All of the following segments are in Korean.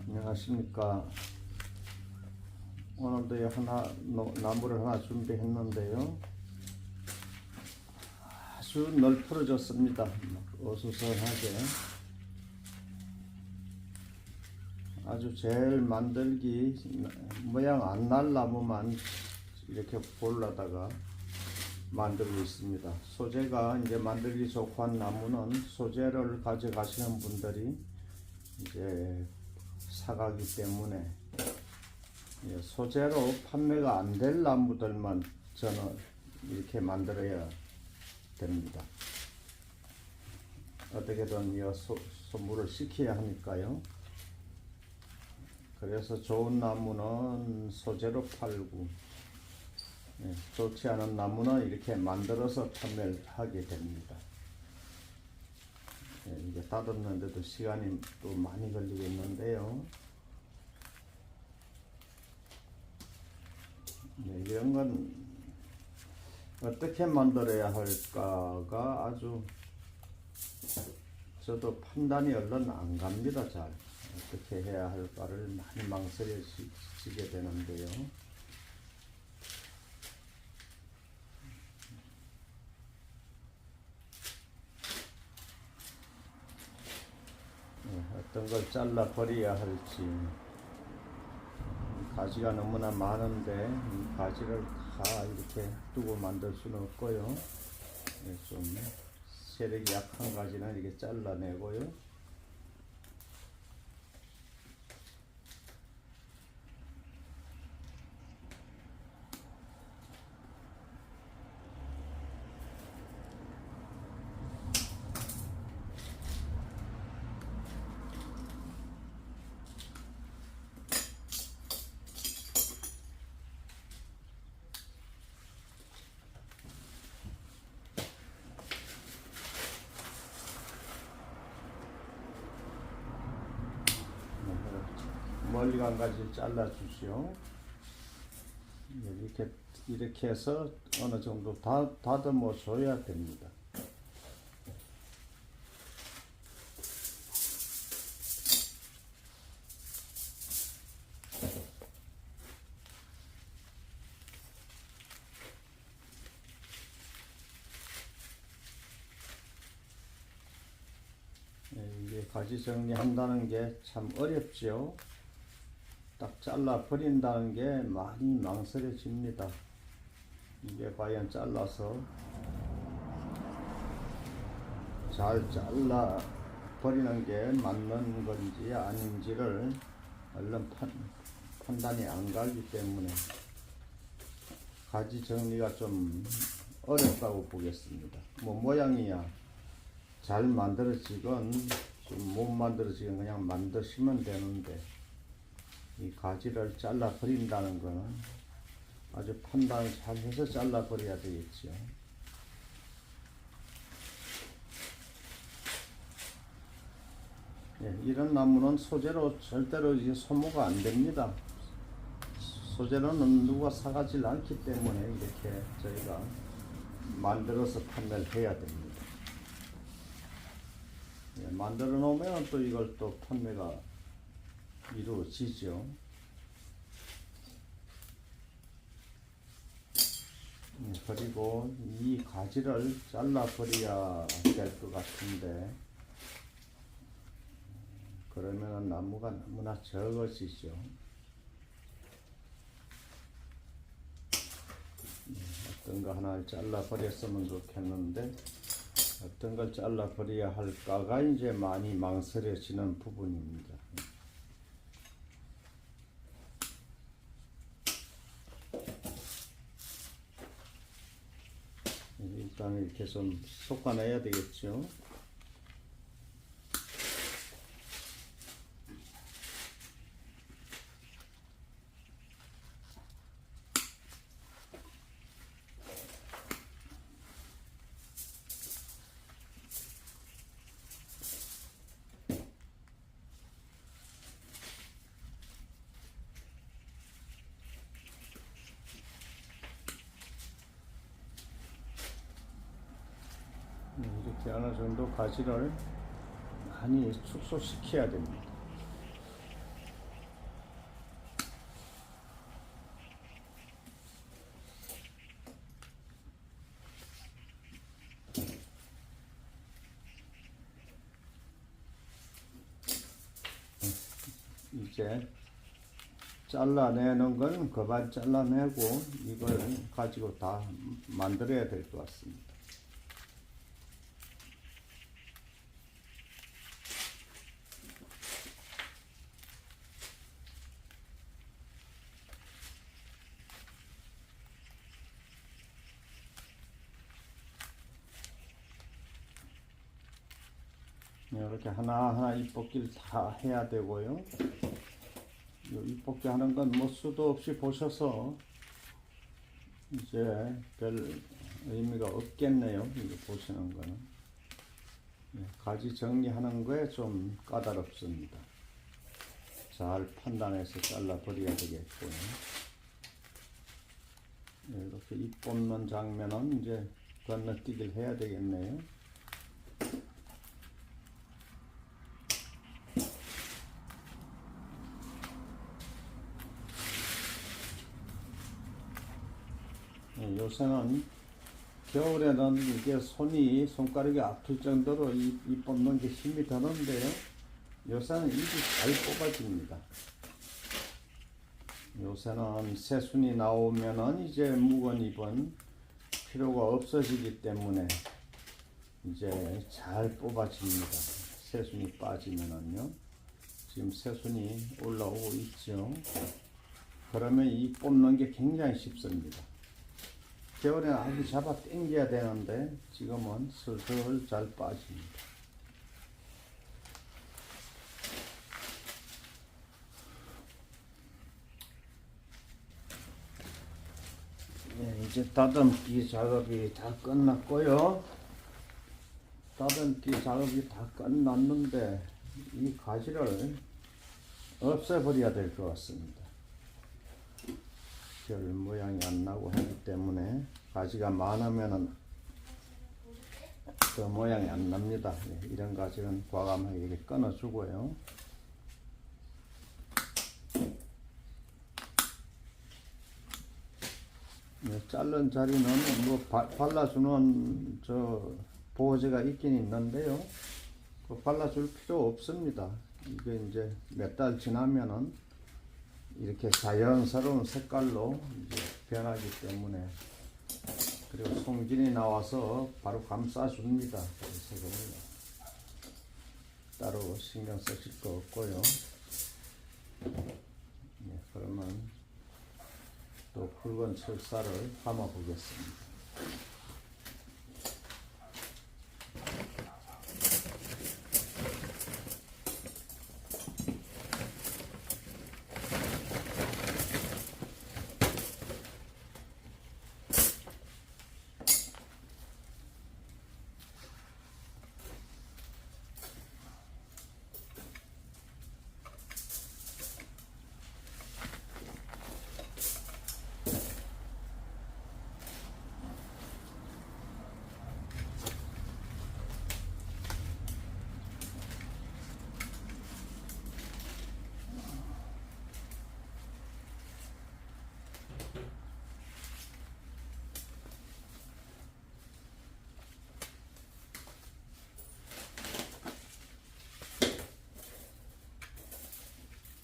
안녕하십니까. 오늘도 나무를 하나 준비했는데요. 아주 널브러졌습니다. 어수선하게. 아주 제일 만들기 모양 안 날 나무만 이렇게 골라다가 만들고 있습니다. 소재가 이제 만들기 좋고 한 나무는 소재를 가져가시는 분들이 이제 사가기 때문에 소재로 판매가 안 될 나무들만 저는 이렇게 만들어야 됩니다. 어떻게든 소물을 시켜야 하니까요. 그래서 좋은 나무는 소재로 팔고, 좋지 않은 나무는 이렇게 만들어서 판매를 하게 됩니다. 이게 다듬는데도 시간이 또 많이 걸리겠는데요. 이런 건 어떻게 만들어야 할까가 아주 저도 판단이 얼른 안 갑니다. 잘 어떻게 해야 할까를 많이 망설여지게 되는데요. 어떤 걸 잘라 버려야 할지. 가지가 너무나 많은데 이 가지를 다 이렇게 두고 만들 수는 없고요. 좀 세력이 약한 가지는 이렇게 잘라내고요. 멀리 간 가지를 잘라 주시오. 이렇게 해서 어느 정도 다듬어 줘야 됩니다. 이게 가지 정리한다는 게 참 어렵죠. 딱 잘라 버린다는 게 많이 망설여집니다. 이게 과연 잘라서 잘 잘라 버리는 게 맞는 건지 아닌지를 얼른 판단이 안 가기 때문에 가지 정리가 좀 어렵다고 보겠습니다. 모양이야 잘 만들어지건 좀 못 만들어지건 그냥 만드시면 되는데, 이 가지를 잘라 버린다는 거는 아주 판단을 잘 해서 잘라 버려야 되겠죠. 이런 나무는 소재로 절대로 이제 소모가 안 됩니다. 소재로는 누가 사가질 않기 때문에 이렇게 저희가 만들어서 판매를 해야 됩니다. 만들어 놓으면 또 이걸 또 판매가 이루어지죠. 그리고 이 가지를 잘라 버려야 될 것 같은데, 그러면 나무가 너무나 적어지죠. 어떤 거 하나 잘라 버렸으면 좋겠는데 어떤 걸 잘라 버려야 할까가 이제 많이 망설여지는 부분입니다. 일단 이렇게 좀 솎아내야 되겠죠. 이렇게 어느 정도 가지를 많이 축소시켜야 됩니다. 이제 잘라내는 건 그만 잘라내고 이걸 가지고 다 만들어야 될 것 같습니다. 이렇게 하나하나 잎뽑기를 다 해야 되고요. 잎뽑기 하는 건 뭐 수도 없이 보셔서 이제 별 의미가 없겠네요. 이거 보시는 거는. 가지 정리하는 거에 좀 까다롭습니다. 잘 판단해서 잘라버려야 되겠고요. 이렇게 잎 뽑는 장면은 이제 건너뛰기를 해야 되겠네요. 요새는 겨울에는 이게 손가락이 아플 정도로 잎 뽑는 게 힘이 드는데요. 요새는 잎이 잘 뽑아집니다. 요새는 새순이 나오면은 이제 묵은 잎은 필요가 없어지기 때문에 이제 잘 뽑아집니다. 새순이 빠지면은요. 지금 새순이 올라오고 있죠. 그러면 이 뽑는 게 굉장히 쉽습니다. 겨울에는 아주 잡아 당겨야 되는데 지금은 슬슬 잘 빠집니다. 네, 이제 다듬기 작업이 다 끝났고요. 다듬기 작업이 다 끝났는데 이 가지를 없애버려야 될 것 같습니다. 별 모양이 안 나고 하기 때문에 가지가 많으면은 그 모양이 안 납니다. 이런 가지는 과감하게 이렇게 끊어주고요. 자른 자리는 뭐 발라주는 저 보호제가 있긴 있는데요. 그 발라줄 필요 없습니다. 이게 이제 몇 달 지나면은 이렇게 자연스러운 색깔로 이제 변하기 때문에, 그리고 송진이 나와서 바로 감싸줍니다. 그래서 따로 신경 쓰실 거 없고요. 네, 그러면 또 붉은 철사를 담아 보겠습니다.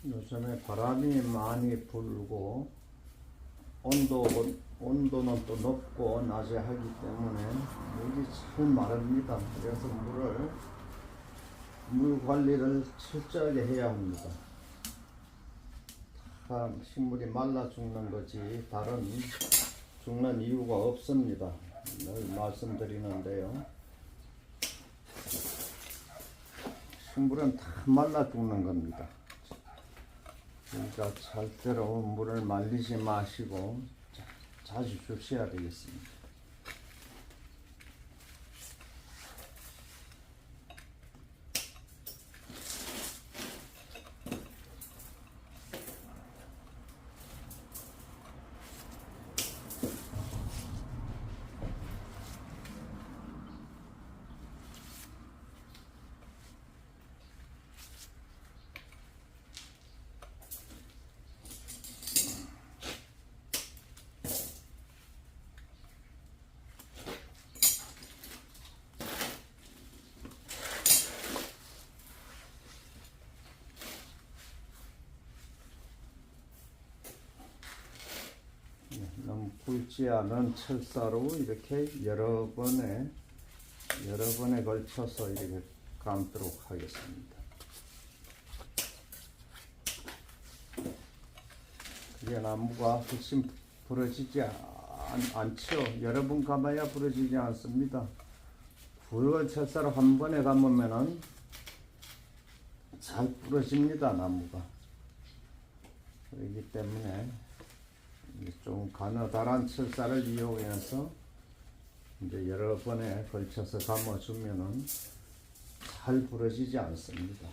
요즘에 바람이 많이 불고 온도는 또 높고 낮에 하기 때문에 물이 참 마릅니다. 그래서 물 관리를 철저하게 해야 합니다. 식물이 말라 죽는 거지 다른 죽는 이유가 없습니다. 늘 말씀드리는데요. 식물은 다 말라 죽는 겁니다. 그러니까 절대로 물을 말리지 마시고 자주 주셔야 되겠습니다. 굵지 않은 철사로 이렇게 여러 번에 걸쳐서 이렇게 감도록 하겠습니다. 그게 나무가 훨씬 부러지지 않죠. 여러 번 감아야 부러지지 않습니다. 굵은 철사로 한 번에 감으면은 잘 부러집니다, 나무가. 그렇기 때문에 좀 가느다란 철사를 이용해서 이제 여러 번에 걸쳐서 감아주면은 잘 부러지지 않습니다.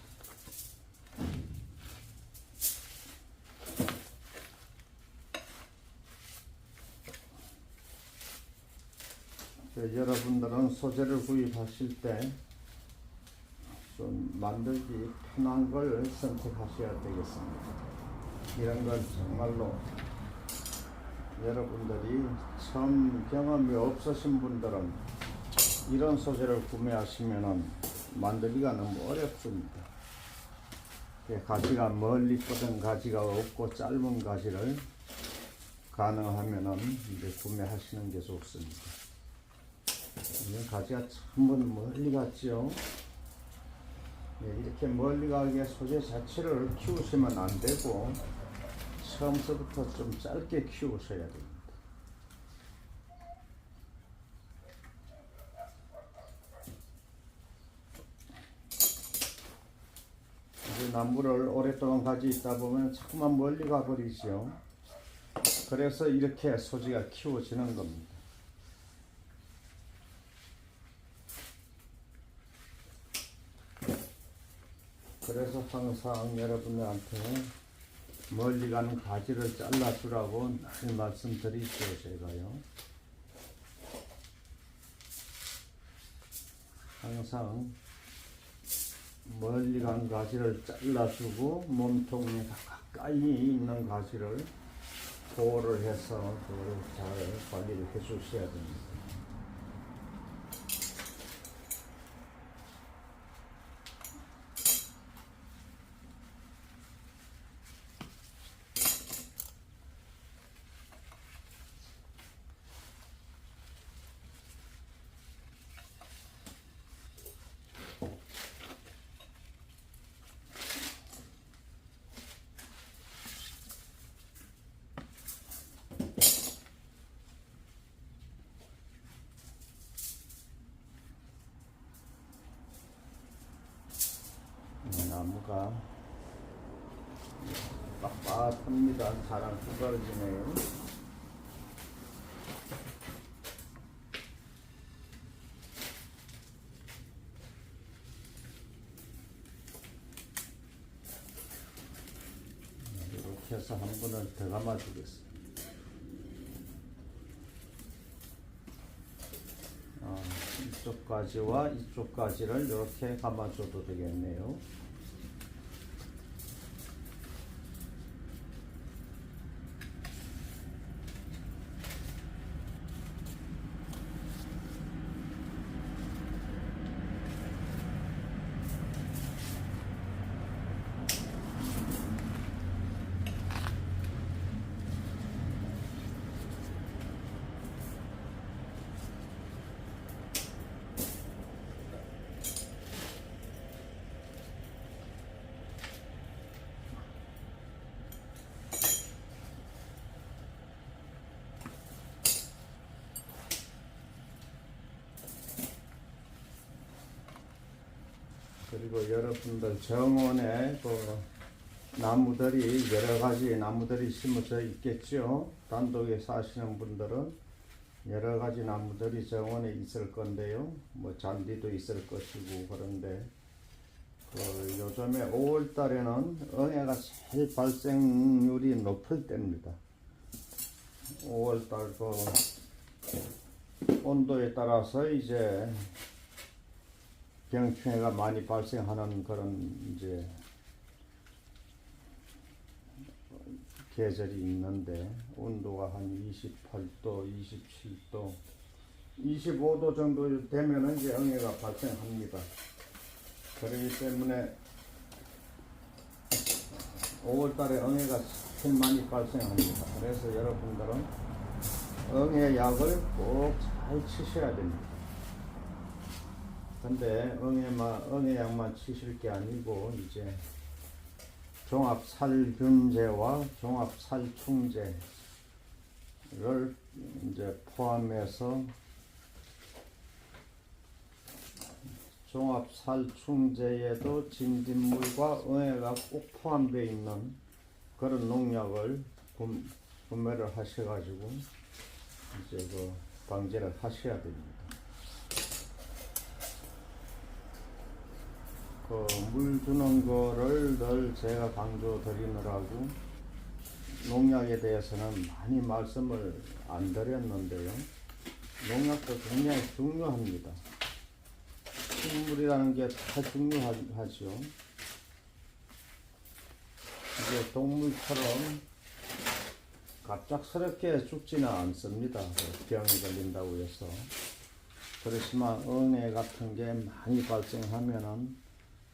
여러분들은 소재를 구입하실 때 좀 만들기 편한 걸 선택하셔야 되겠습니다. 이런 건 정말로 여러분들이 처음 경험이 없으신 분들은 이런 소재를 구매하시면 만들기가 너무 어렵습니다. 가지가 멀리 뻗은 가지가 없고 짧은 가지를 가능하면 이제 구매하시는 게 좋습니다. 가지가 전부 멀리 갔죠. 이렇게 멀리 가게 소재 자체를 키우시면 안 되고 처음서부터 좀 짧게 키우셔야 됩니다. 이제 나무를 오랫동안 가지고 있다 보면 자꾸만 멀리 가버리죠. 그래서 이렇게 소재가 키워지는 겁니다. 그래서 항상 여러분들한테 멀리 가는 가지를 잘라주라고 늘 말씀드리죠, 제가요. 항상 멀리 간 가지를 잘라주고 몸통에 가까이 있는 가지를 보호를 해서 그거를 잘 관리를 해 주셔야 됩니다. 나무가 빳빳합니다. 잘 안 부러지네요. 이렇게 해서 한 번을 더 감아 주겠습니다. 이쪽 가지와 이쪽 가지를 이렇게 감아줘도 되겠네요. 그리고 여러분들 정원에 나무들이 여러 가지 나무들이 심어져 있겠죠. 단독에 사시는 분들은 여러 가지 나무들이 정원에 있을 건데요. 뭐 잔디도 있을 것이고 그런데 요즘에 5월 달에는 응애가 제일 발생률이 높을 때입니다. 5월 달 온도에 따라서 이제 병충해가 많이 발생하는 그런 이제 계절이 있는데 온도가 한 28도, 27도, 25도 정도 되면 이제 응애가 발생합니다. 그렇기 때문에 5월 달에 응애가 제일 많이 발생합니다. 그래서 여러분들은 응애 약을 꼭 잘 치셔야 됩니다. 근데 응애 약만 치실 게 아니고 이제 종합살균제와 종합살충제를 이제 포함해서 종합살충제에도 진딧물과 응애가 꼭 포함되어 있는 그런 농약을 구매를 하셔가지고 이제 그 방제를 하셔야 됩니다. 그 물 주는 거를 늘 제가 강조 드리느라고 농약에 대해서는 많이 말씀을 안 드렸는데요. 농약도 굉장히 중요합니다. 식물이라는 게 다 중요하죠. 이게 동물처럼 갑작스럽게 죽지는 않습니다. 병이 걸린다고 해서. 그렇지만 응애 같은 게 많이 발생하면은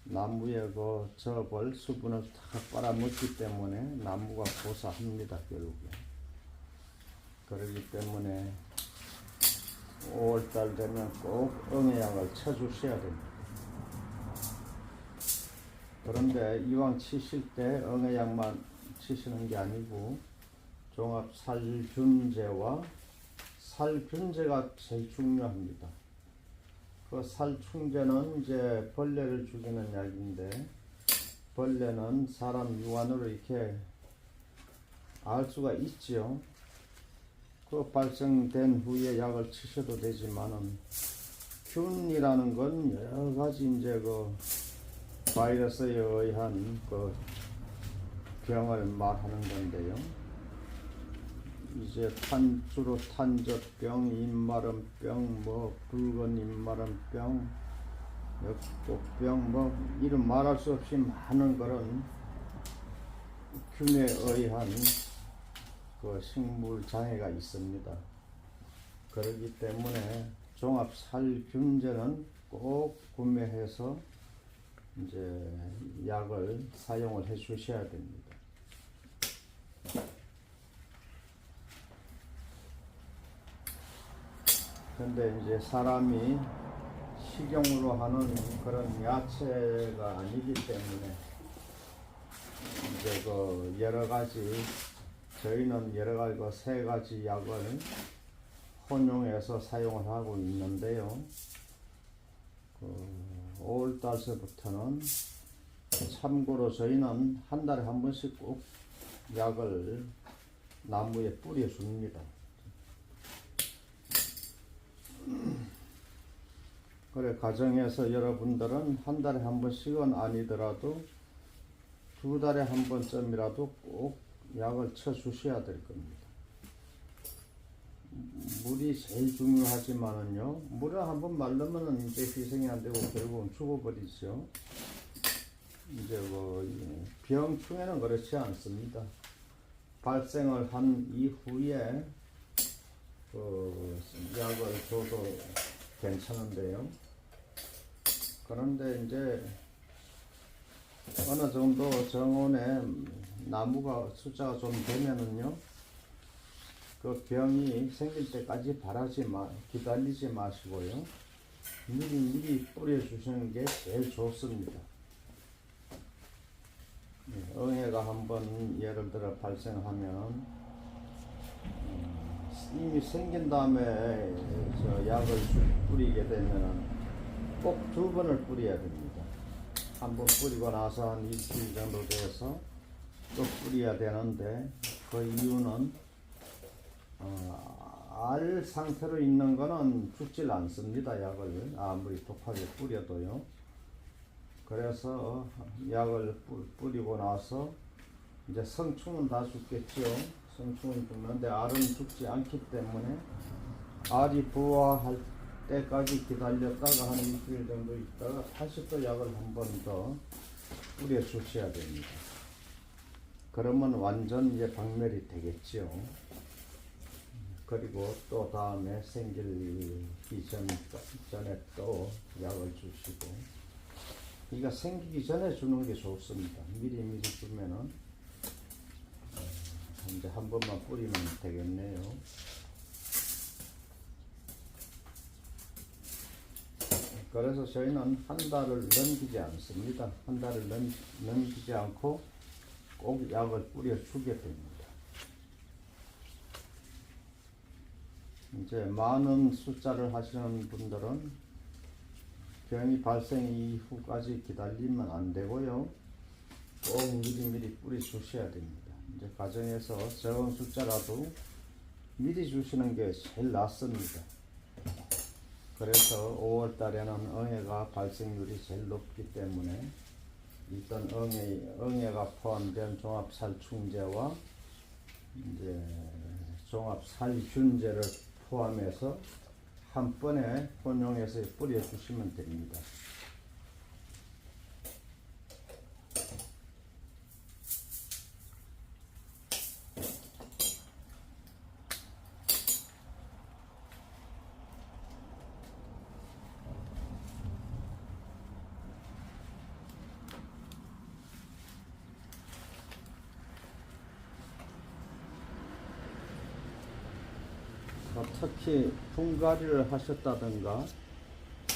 나무의 그 즙을 수분을 다 빨아먹기 때문에 나무가 고사합니다. 결국에. 그렇기 때문에 5월달 되면 꼭 응애약을 쳐주셔야 됩니다. 그런데 이왕 치실 때 응애약만 치시는 게 아니고 종합살균제와 살균제가 제일 중요합니다. 그 살충제는 이제 벌레를 죽이는 약인데 벌레는 사람 유한으로 이렇게 알 수가 있지요. 그 발생된 후에 약을 치셔도 되지만은 균이라는 건 여러 가지 이제 그 바이러스에 의한 그 병을 말하는 건데요. 이제 주로 탄저병, 입마름병, 뭐 붉은 입마름병, 역독병, 뭐 이름 말할 수 없이 많은 그런 균에 의한 그 식물 장애가 있습니다. 그렇기 때문에 종합살균제는 꼭 구매해서 이제 약을 사용을 해 주셔야 됩니다. 근데 이제 사람이 식용으로 하는 그런 야채가 아니기 때문에 이제 그 여러 가지 저희는 여러 가지 그 세 가지 약을 혼용해서 사용을 하고 있는데요. 5월 달서부터는 참고로 저희는 한 달에 한 번씩 꼭 약을 나무에 뿌려줍니다. 그래 가정에서 여러분들은 한 달에 한 번씩은 아니더라도 2달에 한 번쯤이라도 꼭 약을 쳐 주셔야 될 겁니다. 물이 제일 중요하지만은요, 물을 한번 말르면은 이제 희생이 안 되고 결국은 죽어버리죠. 이제 병충해는 그렇지 않습니다. 발생을 한 이후에 약을 줘도 괜찮은데요. 그런데 이제 어느 정도 정원에 나무가 숫자가 좀 되면은요, 그 병이 생길 때까지 기다리지 마시고요. 미리 뿌려주시는 게 제일 좋습니다. 응애가 한번 예를 들어 발생하면 이미 생긴 다음에 약을 뿌리게 되면은 꼭 2번을 뿌려야 됩니다. 한 번 뿌리고 나서 한 일주일 정도 돼서 또 뿌려야 되는데 그 이유는 알 상태로 있는 거는 죽질 않습니다. 약을 아무리 독하게 뿌려도요. 그래서 약을 뿌리고 나서 이제 성충은 다 죽겠죠. 성충은 죽는데 알은 죽지 않기 때문에 알이 부화할 때까지 기다렸다가 한 일주일 정도 있다가 다시 또 약을 한 번 더 뿌려 주셔야 됩니다. 그러면 완전 이제 박멸이 되겠죠. 그리고 또 다음에 생기기 전에 또 약을 주시고, 그러니까 생기기 전에 주는 게 좋습니다. 미리 주면은 이제 한 번만 뿌리면 되겠네요. 그래서 저희는 한 달을 넘기지 않습니다. 한 달을 넘기지 않고 꼭 약을 뿌려주게 됩니다. 이제 많은 숫자를 하시는 분들은 병이 발생 이후까지 기다리면 안 되고요. 꼭 미리미리 뿌리 주셔야 됩니다. 이제 가정에서 적은 숫자라도 미리 주시는 게 제일 낫습니다. 그래서 5월 달에는 응애가 발생률이 제일 높기 때문에 일단 응애가 포함된 종합살충제와 이제 종합살균제를 포함해서 한 번에 혼용해서 뿌려주시면 됩니다. 특히 분갈이를 하셨다든가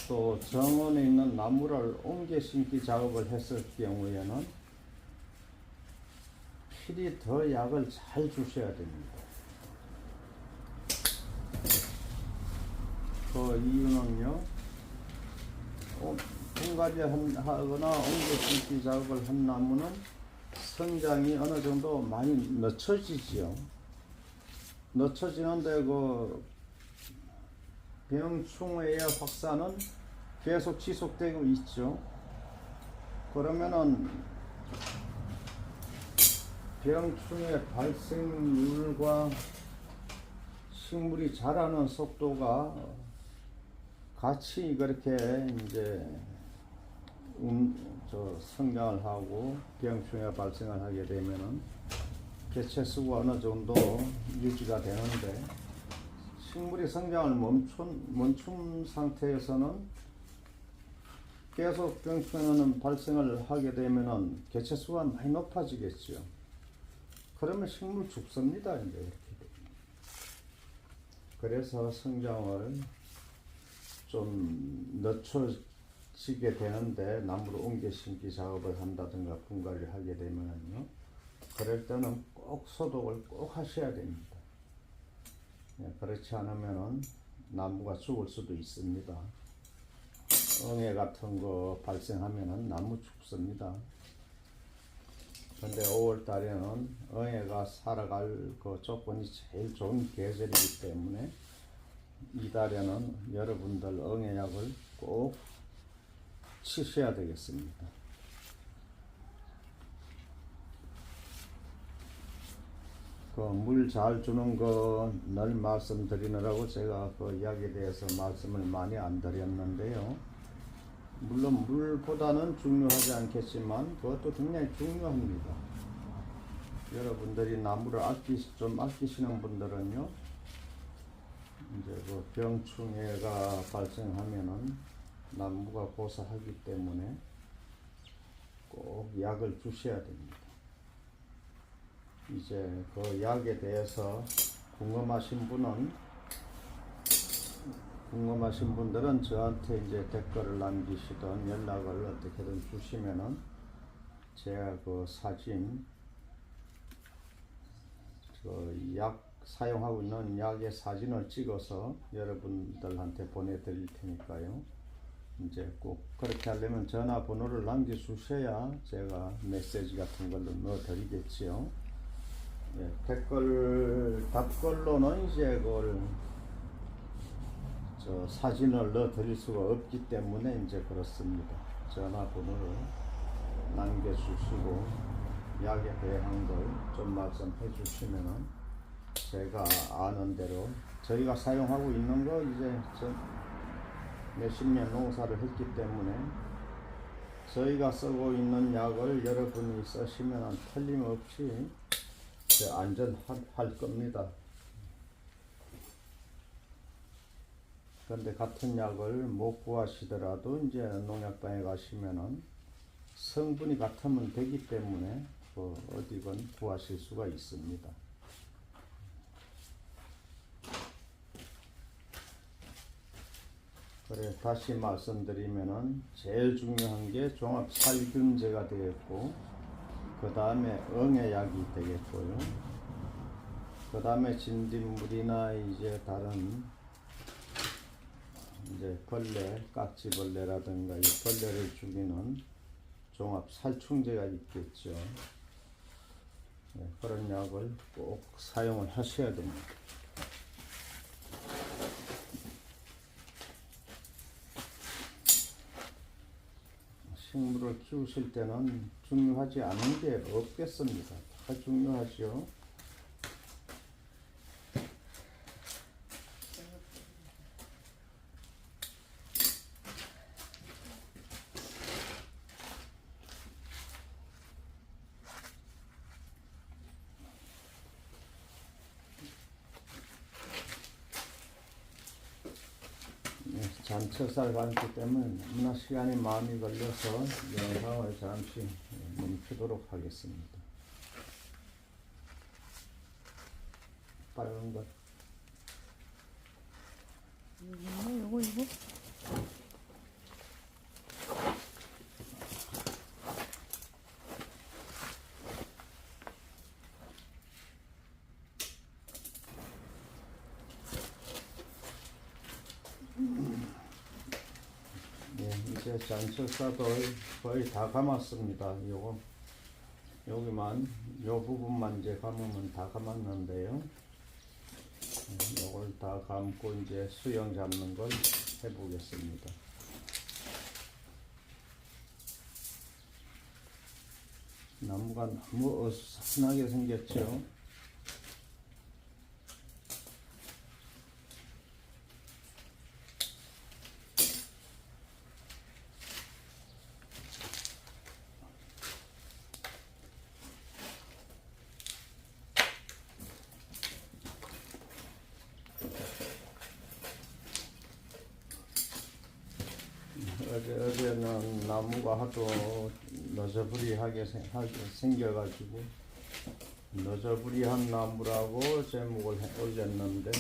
또 정원에 있는 나무를 옮겨 심기 작업을 했을 경우에는 필히 더 약을 잘 주셔야 됩니다. 그 이유는요, 분갈이 하거나 옮겨 심기 작업을 한 나무는 성장이 어느 정도 많이 늦춰지지요. 늦춰지는데 그 병충해의 확산은 계속 지속되고 있죠. 그러면은 병충해 발생률과 식물이 자라는 속도가 같이 그렇게 이제 성장을 하고 병충해 발생을 하게 되면은 개체수가 어느 정도 유지가 되는데 식물이 성장을 멈춘 상태에서는 계속 병충해는 발생을 하게 되면은 개체수가 많이 높아지겠죠. 그러면 식물 죽습니다. 이제 이렇게 됩니다. 그래서 성장을 좀 늦춰지게 되는데 나무를 옮겨 심기 작업을 한다든가 분갈이를 하게 되면은요, 그럴 때는 꼭 소독을 꼭 하셔야 됩니다. 그렇지 않으면은 나무가 죽을 수도 있습니다. 응애 같은 거 발생하면은 나무 죽습니다. 근데 5월 달에는 응애가 살아갈 그 조건이 제일 좋은 계절이기 때문에 이 달에는 여러분들 응애약을 꼭 치셔야 되겠습니다. 그 물 잘 주는 거 늘 말씀드리느라고 제가 그 이야기에 대해서 말씀을 많이 안 드렸는데요. 물론 물보다는 중요하지 않겠지만 그것도 굉장히 중요합니다. 여러분들이 나무를 좀 아끼시는 분들은요, 이제 그 병충해가 발생하면은 나무가 고사하기 때문에 꼭 약을 주셔야 됩니다. 이제 그 약에 대해서 궁금하신 분들은 저한테 이제 댓글을 남기시던 연락을 어떻게든 주시면은 제가 그 사진, 그 약 사용하고 있는 약의 사진을 찍어서 여러분들한테 보내드릴 테니까요. 이제 꼭 그렇게 하려면 전화번호를 남겨주셔야 제가 메시지 같은 걸로 넣어드리겠지요. 예, 답글로는 이제 그걸 사진을 넣어드릴 수가 없기 때문에 이제 그렇습니다. 전화번호를 남겨주시고 약에 대한 걸 좀 말씀해 주시면은 제가 아는 대로 저희가 사용하고 있는 거 이제 몇십 년 농사를 했기 때문에 저희가 쓰고 있는 약을 여러분이 쓰시면 틀림없이 안전할 겁니다. 그런데 같은 약을 못 구하시더라도 이제 농약방에 가시면은 성분이 같으면 되기 때문에 어디건 구하실 수가 있습니다. 그래 다시 말씀드리면은 제일 중요한 게 종합 살균제가 되겠고, 그 다음에 응애약이 되겠고요. 그 다음에 진딧물이나 이제 다른 이제 벌레, 깍지벌레라든가 이 벌레를 죽이는 종합 살충제가 있겠죠. 네, 그런 약을 꼭 사용을 하셔야 됩니다. 식물을 키우실 때는 중요하지 않은 게 없겠습니다. 다 중요하죠. 잔철살 감기 때문에 너무나 시간이 많이 걸려서 영상을 잠시 멈추도록 하겠습니다. 빨간 것. 요거. 이제 잔철사도 거의 다 감았습니다. 여기만 요 부분만 이제 감으면 다 감았는데요. 요걸 다 감고 이제 수영 잡는 걸 해보겠습니다. 나무가 너무 어수선하게 생겼죠. 어제는 나무가 하도 너저부리하게 생겨가지고 너저부리한 나무라고 제목을 올렸는데,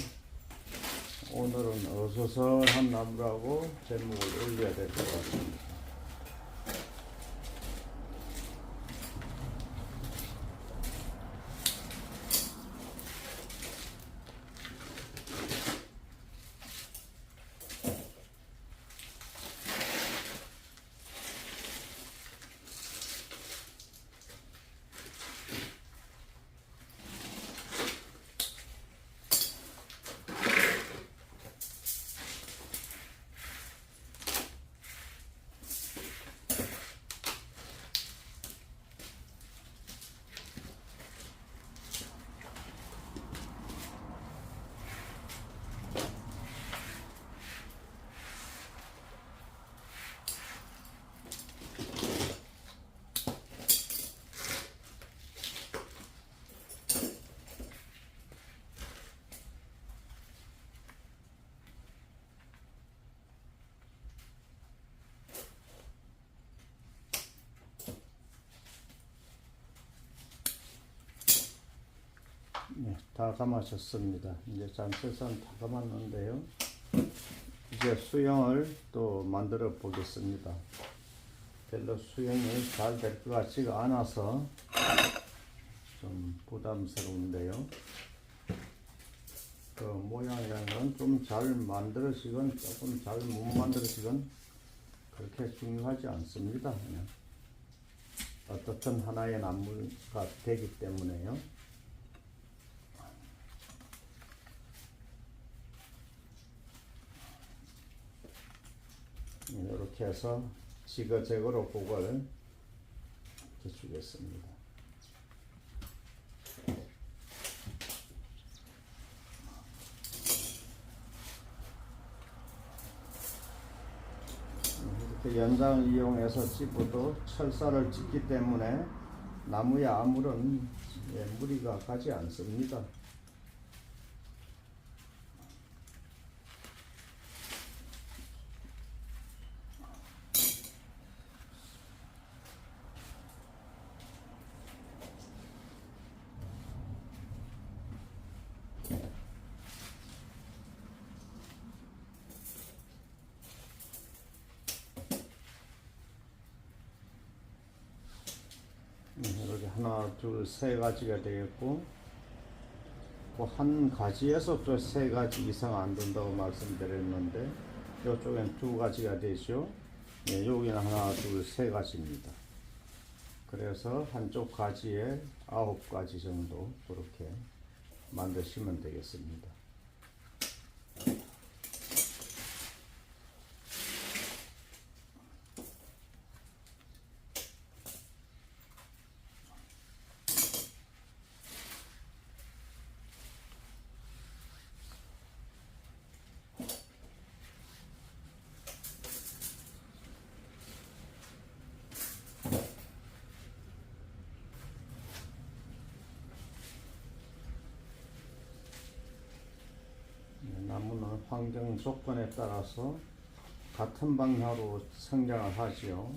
오늘은 어수선한 나무라고 제목을 올려야 될 것 같습니다. 네, 다 감아졌습니다. 이제 잔철산 다 감았는데요. 이제 수영을 또 만들어 보겠습니다. 별로 수영이 잘 될 것 같지가 않아서 좀 부담스러운데요. 그 모양이라는 건 좀 잘 만들어지건 조금 잘 못 만들어지건 그렇게 중요하지 않습니다. 그냥 어떻든 하나의 나무가 되기 때문에요. 이렇게 해서 지그재그로 그걸 주겠습니다. 이렇게 연장을 이용해서 찝어도 철사를 찝기 때문에 나무에 아무런 무리가 가지 않습니다. 하나, 둘, 세 가지가 되겠고, 그 한 가지에서 또 세 가지 이상 안 된다고 말씀드렸는데, 이쪽엔 두 가지가 되죠. 네, 여기는 하나, 둘, 세 가지입니다. 그래서 한쪽 가지에 9가지 정도 그렇게 만드시면 되겠습니다. 나무는 환경 조건에 따라서 같은 방향으로 성장을 하지요.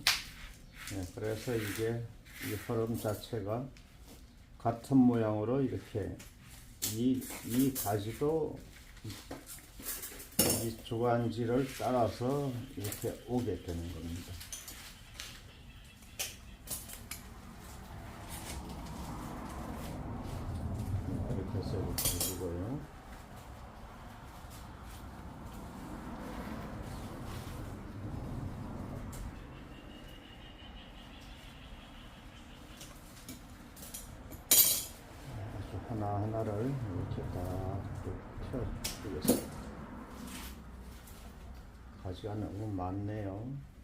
네, 그래서 이게 이 흐름 자체가 같은 모양으로 이렇게 이 가지도 이 주간지를 따라서 이렇게 오게 되는 겁니다. 이렇게 해서 이렇게 해주고요. 하나하나를 이렇게 다 펴주겠습니다. 가지가 너무 많네요.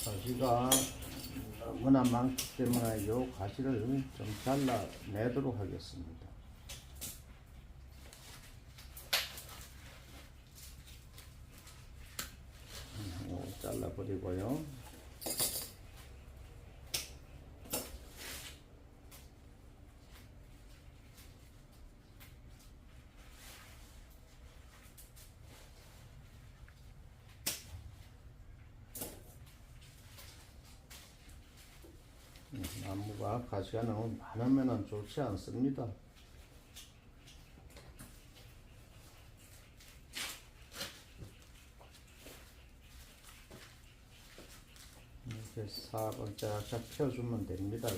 가지가 너무나 많기 때문에 이 가지를 좀 잘라내도록 하겠습니다. 잘라버리고요. 나무가 가지가 너무 많으면 좋지 않습니다. 이렇게 4번 쫙쫙 펴주면 됩니다.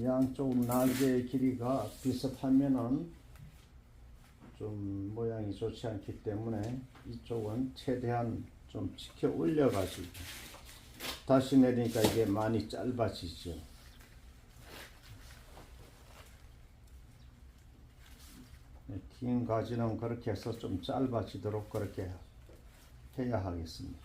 양쪽 날개의 길이가 비슷하면은 좀 모양이 좋지 않기 때문에 이쪽은 최대한 좀 치켜 올려 가지고 다시 내리니까 이게 많이 짧아지죠. 긴 가지는 그렇게 해서 좀 짧아지도록 그렇게 해야 하겠습니다.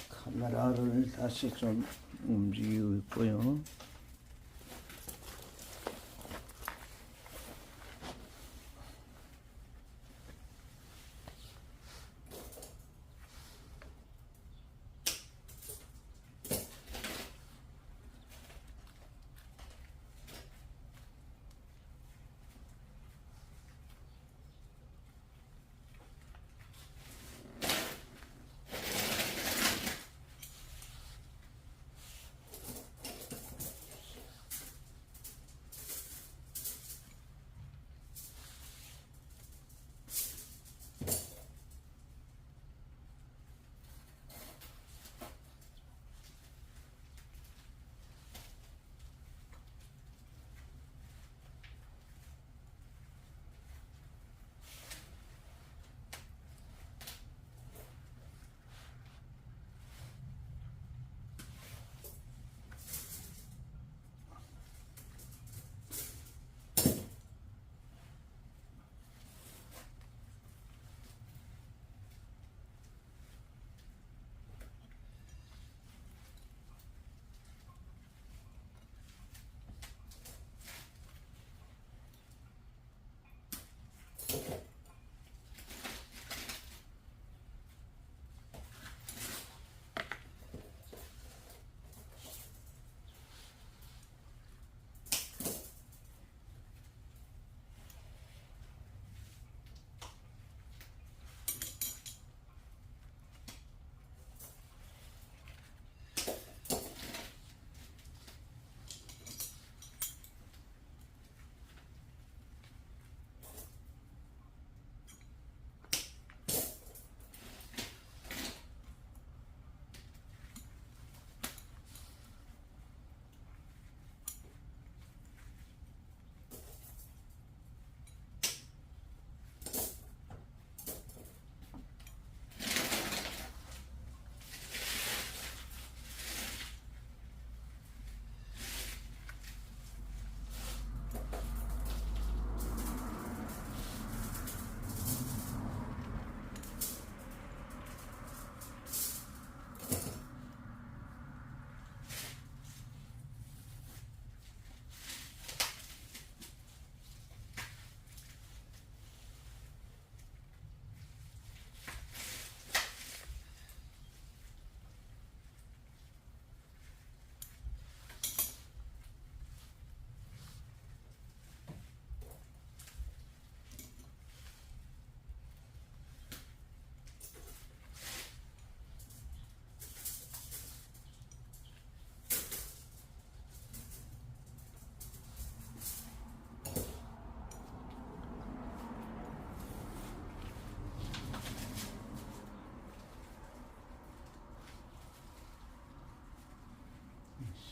카메라를 다시 좀 움직이고 있고요.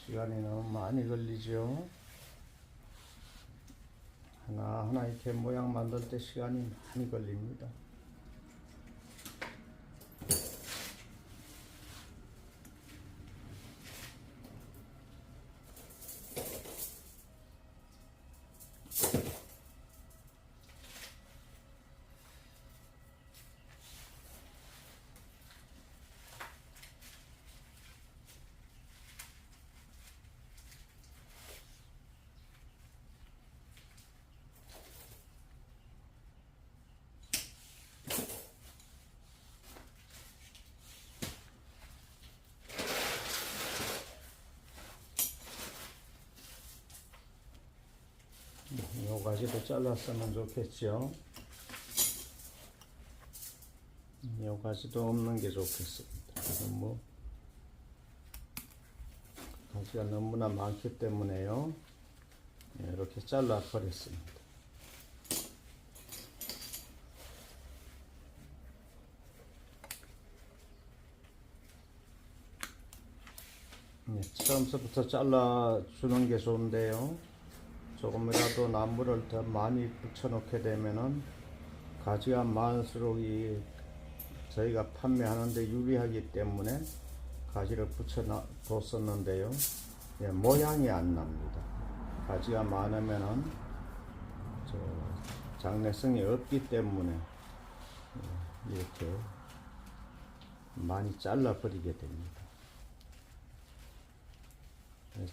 시간이 너무 많이 걸리죠. 하나하나 이렇게 모양 만들 때 시간이 많이 걸립니다. 요 가지도 잘랐으면 좋겠죠. 요 가지도 없는 게 좋겠습니다. 뭐 가지가 너무나 많기 때문에요. 이렇게 잘라 버렸습니다. 처음부터 잘라주는 게 좋은데요. 조금이라도 나무를 더 많이 붙여놓게 되면은 가지가 많을수록 저희가 판매하는데 유리하기 때문에 가지를 붙여뒀었는데요. 모양이 안 납니다. 가지가 많으면은 장래성이 없기 때문에 이렇게 많이 잘라버리게 됩니다.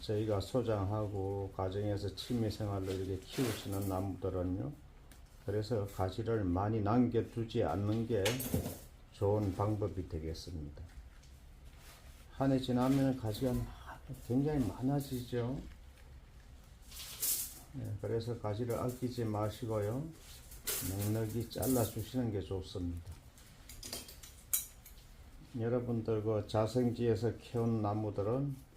저희가 소장하고 가정에서 취미생활로 이렇게 키우시는 나무들은요, 그래서 가지를 많이 남겨두지 않는 게 좋은 방법이 되겠습니다. 한 해 지나면 가지가 굉장히 많아지죠. 그래서 가지를 아끼지 마시고요, 넉넉히 잘라주시는 게 좋습니다. 여러분들 그 자생지에서 키운 나무들은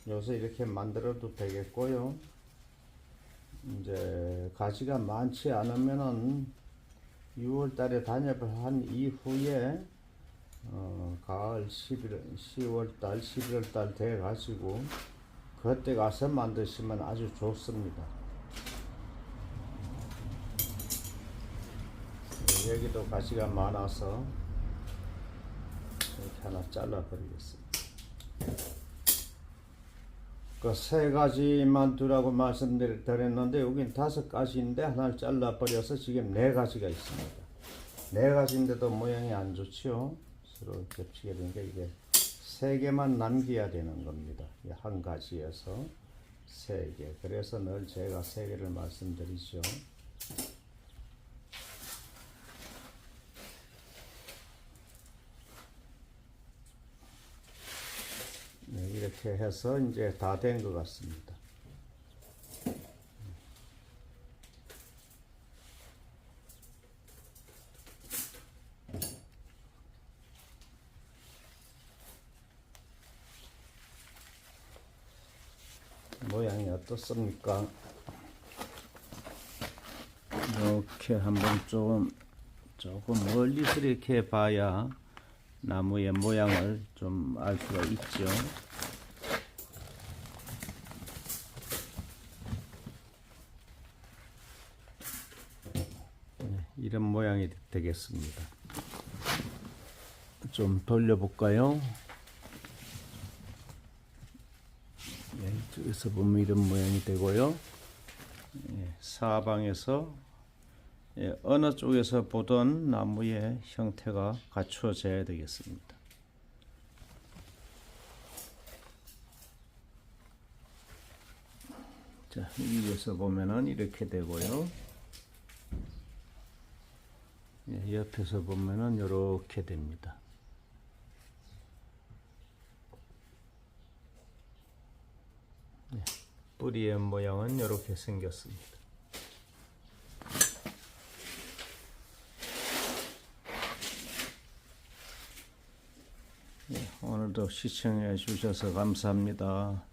요새 이렇게 만들어도 되겠고요. 이제 가지가 많지 않으면은 6월 달에 단엽을 한 이후에 가을 10월 달, 11월 달 돼 가지고 그때 가서 만드시면 아주 좋습니다. 여기도 가지가 많아서 이렇게 하나 잘라 버리겠습니다. 그 3가지만 두라고 말씀드렸는데 여긴 5가지인데 하나를 잘라 버려서 지금 4가지가 있습니다. 4가지인데도 모양이 안 좋죠. 서로 겹치게 되니까 이게 3개만 남겨야 되는 겁니다. 한 가지에서 3개. 그래서 늘 제가 3개를 말씀드리죠. 이렇게 해서 이제 다 된 것 같습니다. 모양이 어떻습니까? 이렇게 한번 조금 멀리서 이렇게 봐야 나무의 모양을 좀 알 수가 있죠. 이런 모양이 되겠습니다. 좀 돌려볼까요? 이쪽에서 보면 이런 모양이 되고요. 사방에서 어느 쪽에서 보던 나무의 형태가 갖추어져야 되겠습니다. 자, 위에서 보면은 이렇게 되고요. 옆에서 보면은 이렇게 됩니다. 뿌리의 모양은 이렇게 생겼습니다. 오늘도 시청해 주셔서 감사합니다.